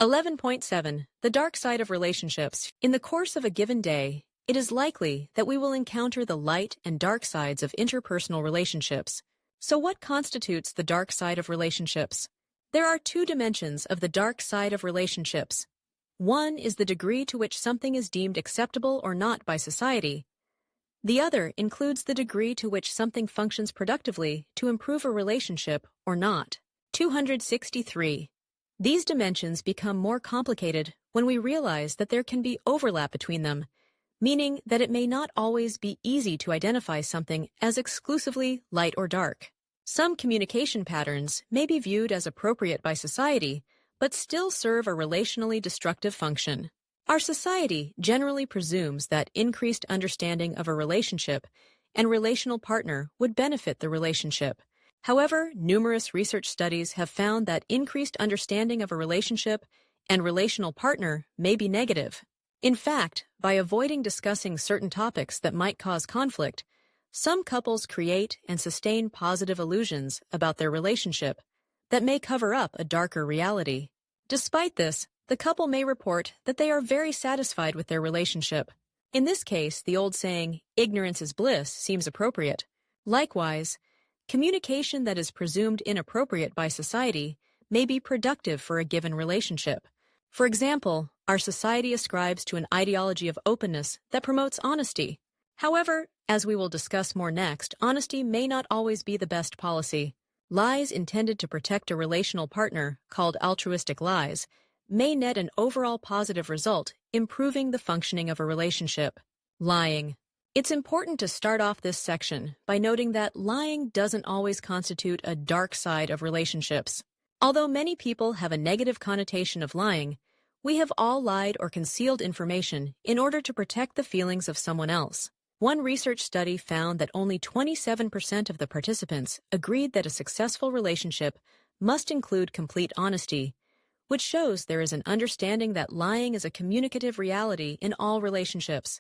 11.7. The dark side of relationships. In the course of a given day, it is likely that we will encounter the light and dark sides of interpersonal relationships. So what constitutes the dark side of relationships? There are two dimensions of the dark side of relationships. One is the degree to which something is deemed acceptable or not by society. The other includes the degree to which something functions productively to improve a relationship or not. 263. These dimensions become more complicated when we realize that there can be overlap between them, meaning that it may not always be easy to identify something as exclusively light or dark. Some communication patterns may be viewed as appropriate by society, but still serve a relationally destructive function. Our society generally presumes that increased understanding of a relationship and relational partner would benefit the relationship. However, numerous research studies have found that increased understanding of a relationship and relational partner may be negative. In fact, by avoiding discussing certain topics that might cause conflict, some couples create and sustain positive illusions about their relationship that may cover up a darker reality. Despite this, the couple may report that they are very satisfied with their relationship. In this case, the old saying, "ignorance is bliss," seems appropriate. Likewise, communication that is presumed inappropriate by society may be productive for a given relationship. For example, our society ascribes to an ideology of openness that promotes honesty. However, as we will discuss more next, honesty may not always be the best policy. Lies intended to protect a relational partner, called altruistic lies, may net an overall positive result, improving the functioning of a relationship. Lying. It's important to start off this section by noting that lying doesn't always constitute a dark side of relationships. Although many people have a negative connotation of lying, we have all lied or concealed information in order to protect the feelings of someone else. One research study found that only 27% of the participants agreed that a successful relationship must include complete honesty, which shows there is an understanding that lying is a communicative reality in all relationships.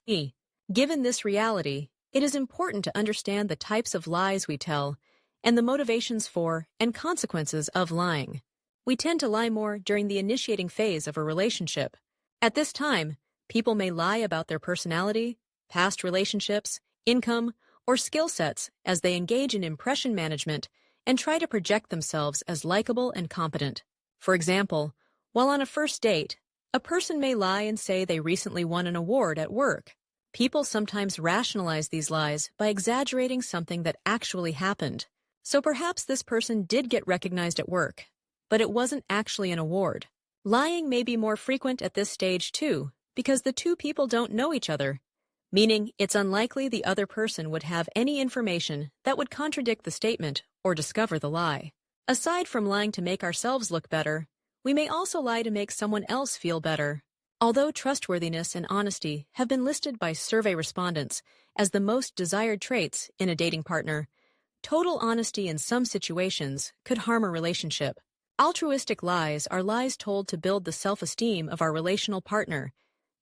Given this reality, it is important to understand the types of lies we tell and the motivations for and consequences of lying. We tend to lie more during the initiating phase of a relationship. At this time, people may lie about their personality, past relationships, income, or skill sets as they engage in impression management and try to project themselves as likable and competent. For example, while on a first date, a person may lie and say they recently won an award at work. People sometimes rationalize these lies by exaggerating something that actually happened. So perhaps this person did get recognized at work, but it wasn't actually an award. Lying may be more frequent at this stage too, because the two people don't know each other, meaning it's unlikely the other person would have any information that would contradict the statement or discover the lie. Aside from lying to make ourselves look better, we may also lie to make someone else feel better. Although trustworthiness and honesty have been listed by survey respondents as the most desired traits in a dating partner, total honesty in some situations could harm a relationship. Altruistic lies are lies told to build the self-esteem of our relational partner,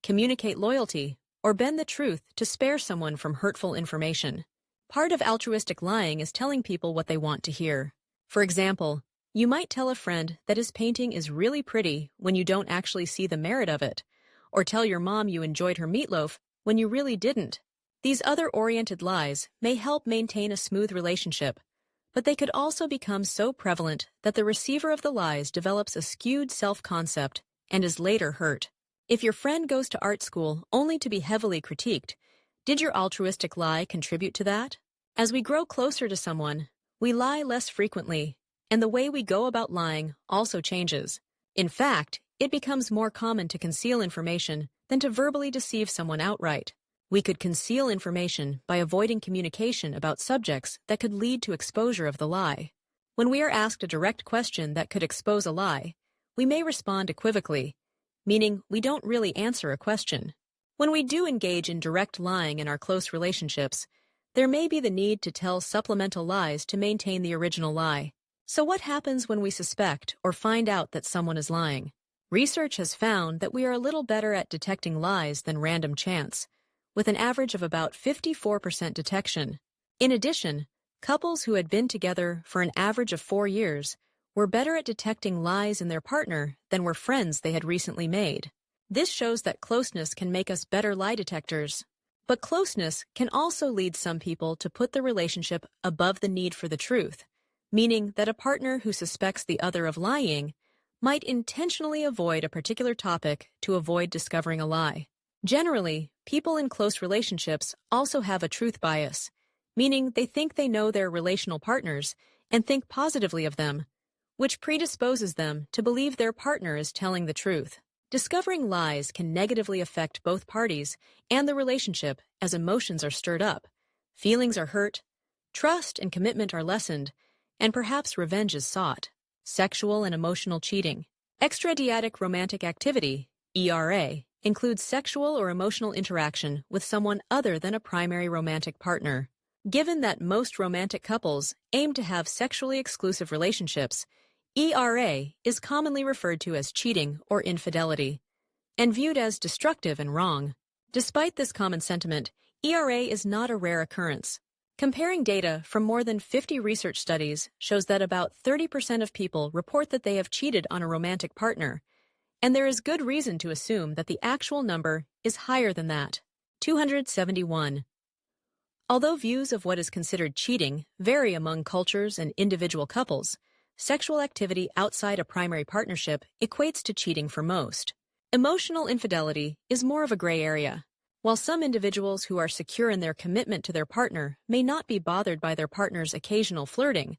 communicate loyalty, or bend the truth to spare someone from hurtful information. Part of altruistic lying is telling people what they want to hear. For example, you might tell a friend that his painting is really pretty when you don't actually see the merit of it, or tell your mom you enjoyed her meatloaf when you really didn't. These other-oriented lies may help maintain a smooth relationship, but they could also become so prevalent that the receiver of the lies develops a skewed self-concept and is later hurt. If your friend goes to art school only to be heavily critiqued, did your altruistic lie contribute to that? As we grow closer to someone, we lie less frequently, and the way we go about lying also changes. In fact, it becomes more common to conceal information than to verbally deceive someone outright. We could conceal information by avoiding communication about subjects that could lead to exposure of the lie. When we are asked a direct question that could expose a lie, we may respond equivocally, meaning we don't really answer a question. When we do engage in direct lying in our close relationships, there may be the need to tell supplemental lies to maintain the original lie. So what happens when we suspect or find out that someone is lying? Research has found that we are a little better at detecting lies than random chance, with an average of about 54% detection. In addition, couples who had been together for an average of 4 years were better at detecting lies in their partner than were friends they had recently made. This shows that closeness can make us better lie detectors. But closeness can also lead some people to put the relationship above the need for the truth, meaning that a partner who suspects the other of lying might intentionally avoid a particular topic to avoid discovering a lie. Generally, people in close relationships also have a truth bias, meaning they think they know their relational partners and think positively of them, which predisposes them to believe their partner is telling the truth. Discovering lies can negatively affect both parties and the relationship as emotions are stirred up, feelings are hurt, trust and commitment are lessened, and perhaps revenge is sought. Sexual and emotional cheating. Extradiatic romantic activity, ERA, includes sexual or emotional interaction with someone other than a primary romantic partner. Given that most romantic couples aim to have sexually exclusive relationships, ERA is commonly referred to as cheating or infidelity, and viewed as destructive and wrong. Despite this common sentiment, ERA is not a rare occurrence. Comparing data from more than 50 research studies shows that about 30% of people report that they have cheated on a romantic partner, and there is good reason to assume that the actual number is higher than that. 271. Although views of what is considered cheating vary among cultures and individual couples, sexual activity outside a primary partnership equates to cheating for most. Emotional infidelity is more of a gray area. While some individuals who are secure in their commitment to their partner may not be bothered by their partner's occasional flirting,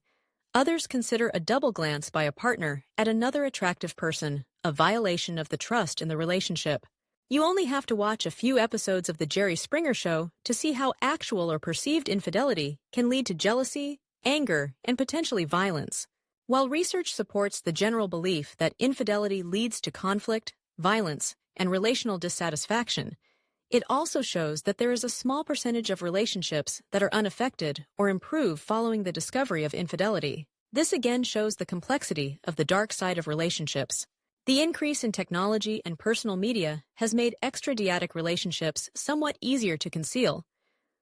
others consider a double glance by a partner at another attractive person a violation of the trust in the relationship. You only have to watch a few episodes of The Jerry Springer Show to see how actual or perceived infidelity can lead to jealousy, anger, and potentially violence. While research supports the general belief that infidelity leads to conflict, violence, and relational dissatisfaction, it also shows that there is a small percentage of relationships that are unaffected or improve following the discovery of infidelity. This again shows the complexity of the dark side of relationships. The increase in technology and personal media has made extradiatic relationships somewhat easier to conceal,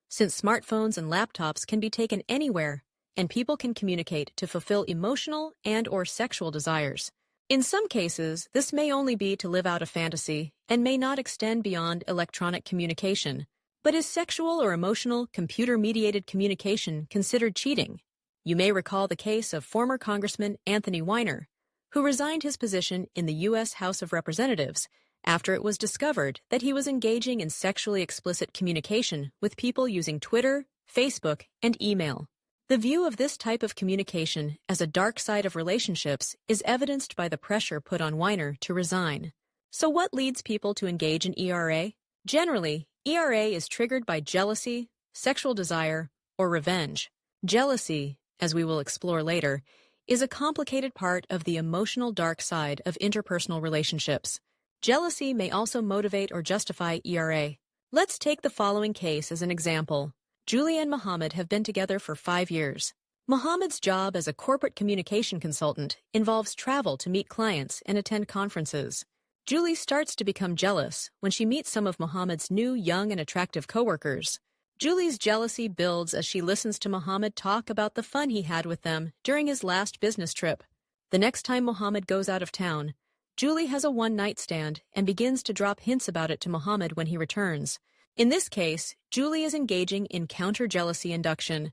since smartphones and laptops can be taken anywhere, and people can communicate to fulfill emotional and/or sexual desires. In some cases, this may only be to live out a fantasy and may not extend beyond electronic communication. But is sexual or emotional, computer-mediated communication considered cheating? You may recall the case of former Congressman Anthony Weiner, who resigned his position in the U.S. House of Representatives after it was discovered that he was engaging in sexually explicit communication with people using Twitter, Facebook, and email. The view of this type of communication as a dark side of relationships is evidenced by the pressure put on Weiner to resign. So what leads people to engage in ERA? Generally, ERA is triggered by jealousy, sexual desire, or revenge. Jealousy, as we will explore later, is a complicated part of the emotional dark side of interpersonal relationships. Jealousy may also motivate or justify ERA. Let's take the following case as an example. Julie and Mohammed have been together for 5 years. Mohammed's job as a corporate communication consultant involves travel to meet clients and attend conferences. Julie starts to become jealous when she meets some of Mohammed's new, young, and attractive coworkers. Julie's jealousy builds as she listens to Mohammed talk about the fun he had with them during his last business trip. The next time Mohammed goes out of town, Julie has a one-night stand and begins to drop hints about it to Mohammed when he returns. In this case, Julie is engaging in counter-jealousy induction,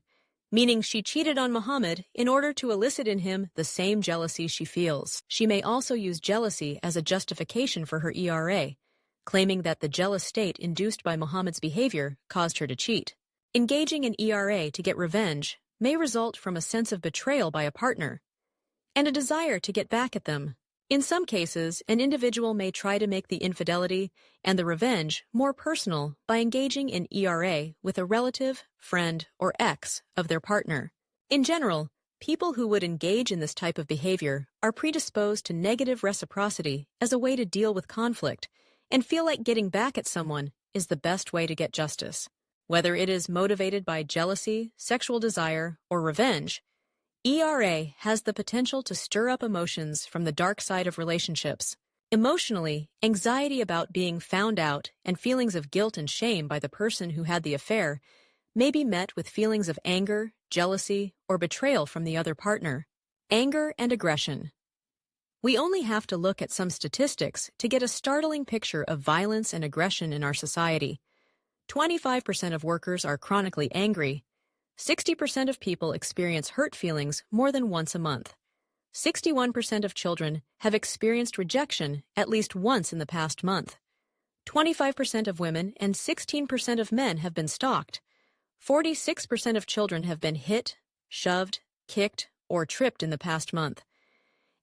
meaning she cheated on Mohammed in order to elicit in him the same jealousy she feels. She may also use jealousy as a justification for her ERA, claiming that the jealous state induced by Mohammed's behavior caused her to cheat. Engaging in ERA to get revenge may result from a sense of betrayal by a partner and a desire to get back at them. In some cases, an individual may try to make the infidelity and the revenge more personal by engaging in ERA with a relative, friend, or ex of their partner. In general, people who would engage in this type of behavior are predisposed to negative reciprocity as a way to deal with conflict and feel like getting back at someone is the best way to get justice. Whether it is motivated by jealousy, sexual desire, or revenge, ERA has the potential to stir up emotions from the dark side of relationships. Emotionally, anxiety about being found out and feelings of guilt and shame by the person who had the affair may be met with feelings of anger, jealousy, or betrayal from the other partner. Anger and aggression. We only have to look at some statistics to get a startling picture of violence and aggression in our society. 25% of workers are chronically angry. 60% of people experience hurt feelings more than once a month. 61% of children have experienced rejection at least once in the past month. 25% of women and 16% of men have been stalked. 46% of children have been hit, shoved, kicked, or tripped in the past month.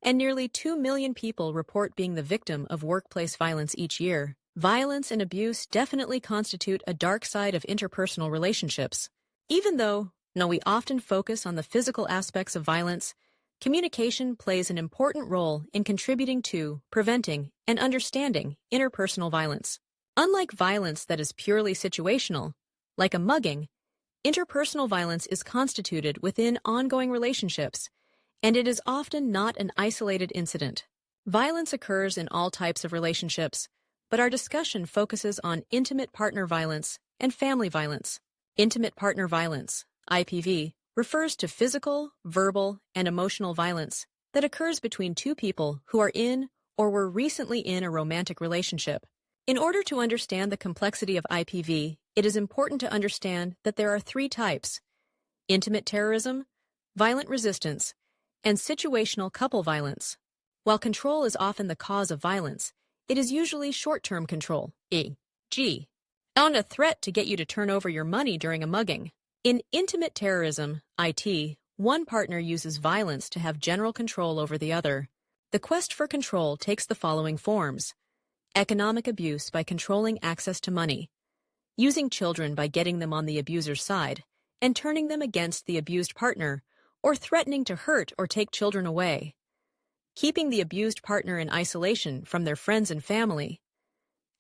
And nearly 2 million people report being the victim of workplace violence each year. Violence and abuse definitely constitute a dark side of interpersonal relationships. Even though we often focus on the physical aspects of violence, communication plays an important role in contributing to, preventing, and understanding interpersonal violence. Unlike violence that is purely situational, like a mugging, interpersonal violence is constituted within ongoing relationships, and it is often not an isolated incident. Violence occurs in all types of relationships, but our discussion focuses on intimate partner violence and family violence. Intimate partner violence, IPV, refers to physical, verbal, and emotional violence that occurs between two people who are in or were recently in a romantic relationship. In order to understand the complexity of IPV, it is important to understand that there are three types: intimate terrorism, violent resistance, and situational couple violence. While control is often the cause of violence, it is usually short-term control, e.g., on a threat to get you to turn over your money during a mugging. In intimate terrorism, IT, one partner uses violence to have general control over the other. The quest for control takes the following forms: economic abuse by controlling access to money, using children by getting them on the abuser's side and turning them against the abused partner, or threatening to hurt or take children away, keeping the abused partner in isolation from their friends and family,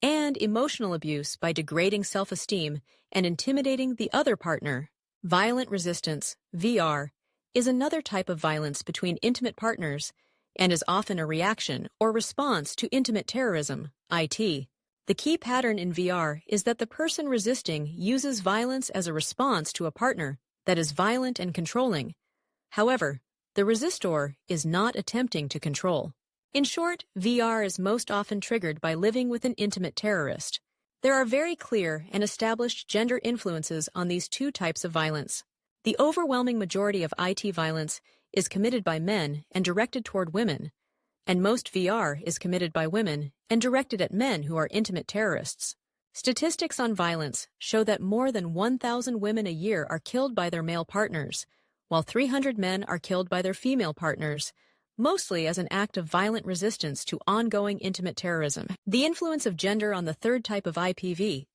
and emotional abuse by degrading self-esteem and intimidating the other partner. Violent resistance, VR, is another type of violence between intimate partners and is often a reaction or response to intimate terrorism, IT. The key pattern in VR is that the person resisting uses violence as a response to a partner that is violent and controlling. However, the resistor is not attempting to control. In short, VR is most often triggered by living with an intimate terrorist. There are very clear and established gender influences on these two types of violence. The overwhelming majority of IT violence is committed by men and directed toward women, and most VR is committed by women and directed at men who are intimate terrorists. Statistics on violence show that more than 1,000 women a year are killed by their male partners, while 300 men are killed by their female partners, mostly as an act of violent resistance to ongoing intimate terrorism. The influence of gender on the third type of IPV,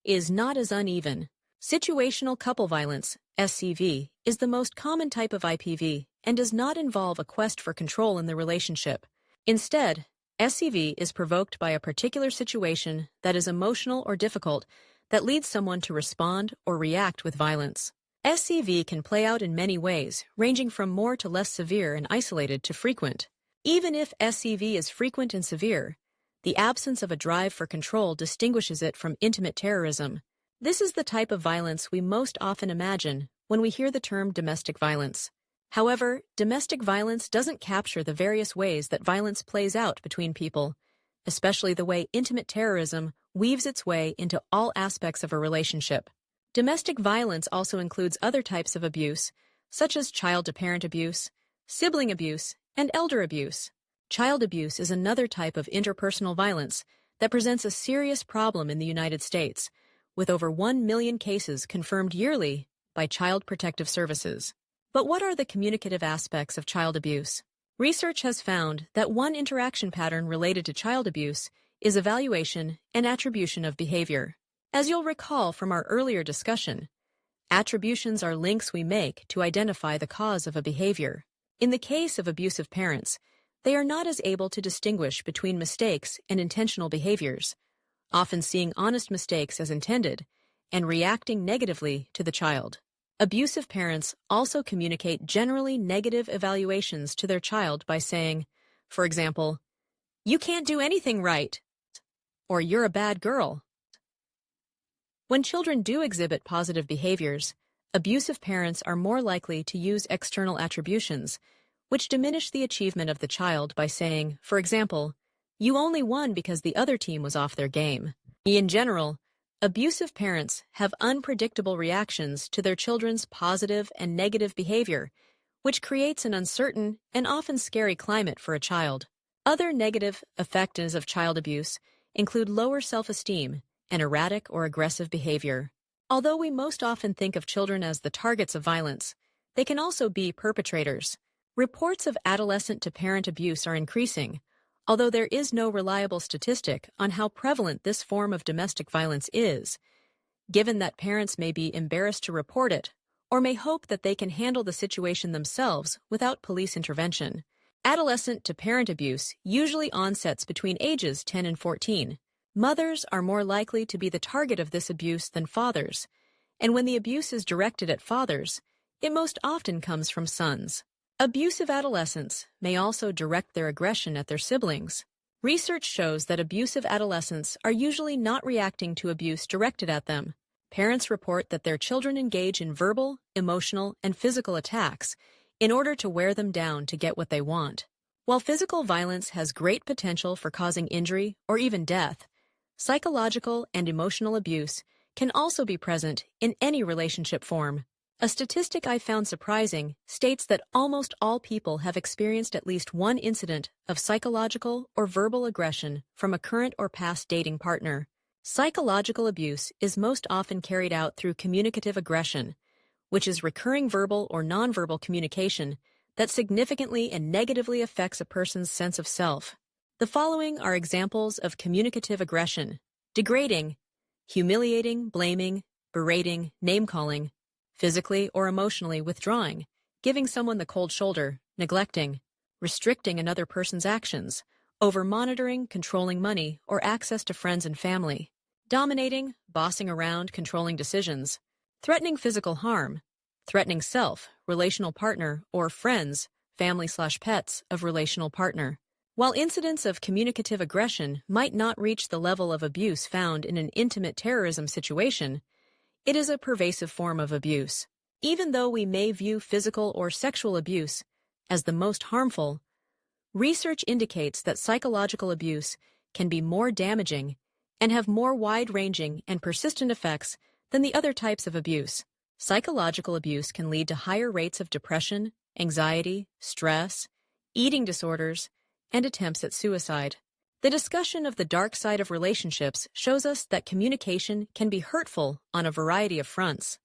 is not as uneven. Situational couple violence, SCV, is the most common type of IPV and does not involve a quest for control in the relationship. Instead, SCV is provoked by a particular situation that is emotional or difficult that leads someone to respond or react with violence. SCV can play out in many ways, ranging from more to less severe and isolated to frequent. Even if SCV is frequent and severe, the absence of a drive for control distinguishes it from intimate terrorism. This is the type of violence we most often imagine when we hear the term domestic violence. However, domestic violence doesn't capture the various ways that violence plays out between people, especially the way intimate terrorism weaves its way into all aspects of a relationship. Domestic violence also includes other types of abuse, such as child-to-parent abuse, sibling abuse, and elder abuse. Child abuse is another type of interpersonal violence that presents a serious problem in the United States, with over 1 million cases confirmed yearly by Child Protective Services. But what are the communicative aspects of child abuse? Research has found that one interaction pattern related to child abuse is evaluation and attribution of behavior. As you'll recall from our earlier discussion, attributions are links we make to identify the cause of a behavior. In the case of abusive parents, they are not as able to distinguish between mistakes and intentional behaviors, often seeing honest mistakes as intended and reacting negatively to the child. Abusive parents also communicate generally negative evaluations to their child by saying, for example, "You can't do anything right," or "You're a bad girl." When children do exhibit positive behaviors, Abusive parents are more likely to use external attributions, which diminish the achievement of the child by saying, for example, "You only won because the other team was off their game." In general, abusive parents have unpredictable reactions to their children's positive and negative behavior, which creates an uncertain and often scary climate for a child. Other negative effects of child abuse include lower self-esteem and erratic or aggressive behavior. Although we most often think of children as the targets of violence, they can also be perpetrators. Reports of adolescent-to-parent abuse are increasing, although there is no reliable statistic on how prevalent this form of domestic violence is, given that parents may be embarrassed to report it or may hope that they can handle the situation themselves without police intervention. Adolescent-to-parent abuse usually onsets between ages 10 and 14. Mothers are more likely to be the target of this abuse than fathers, and when the abuse is directed at fathers, it most often comes from sons. Abusive adolescents may also direct their aggression at their siblings. Research shows that abusive adolescents are usually not reacting to abuse directed at them. Parents report that their children engage in verbal, emotional, and physical attacks in order to wear them down to get what they want. While physical violence has great potential for causing injury or even death, psychological and emotional abuse can also be present in any relationship form. A statistic I found surprising states that almost all people have experienced at least one incident of psychological or verbal aggression from a current or past dating partner. Psychological abuse is most often carried out through communicative aggression, which is recurring verbal or nonverbal communication that significantly and negatively affects a person's sense of self. The following are examples of communicative aggression: degrading, humiliating, blaming, berating, name-calling, physically or emotionally withdrawing, giving someone the cold shoulder, neglecting, restricting another person's actions, over-monitoring, controlling money or access to friends and family, dominating, bossing around, controlling decisions, threatening physical harm, threatening self, relational partner, or friends, family/pets of relational partner. While incidents of communicative aggression might not reach the level of abuse found in an intimate terrorism situation, it is a pervasive form of abuse. Even though we may view physical or sexual abuse as the most harmful, research indicates that psychological abuse can be more damaging and have more wide-ranging and persistent effects than the other types of abuse. Psychological abuse can lead to higher rates of depression, anxiety, stress, eating disorders, and attempts at suicide. The discussion of the dark side of relationships shows us that communication can be hurtful on a variety of fronts.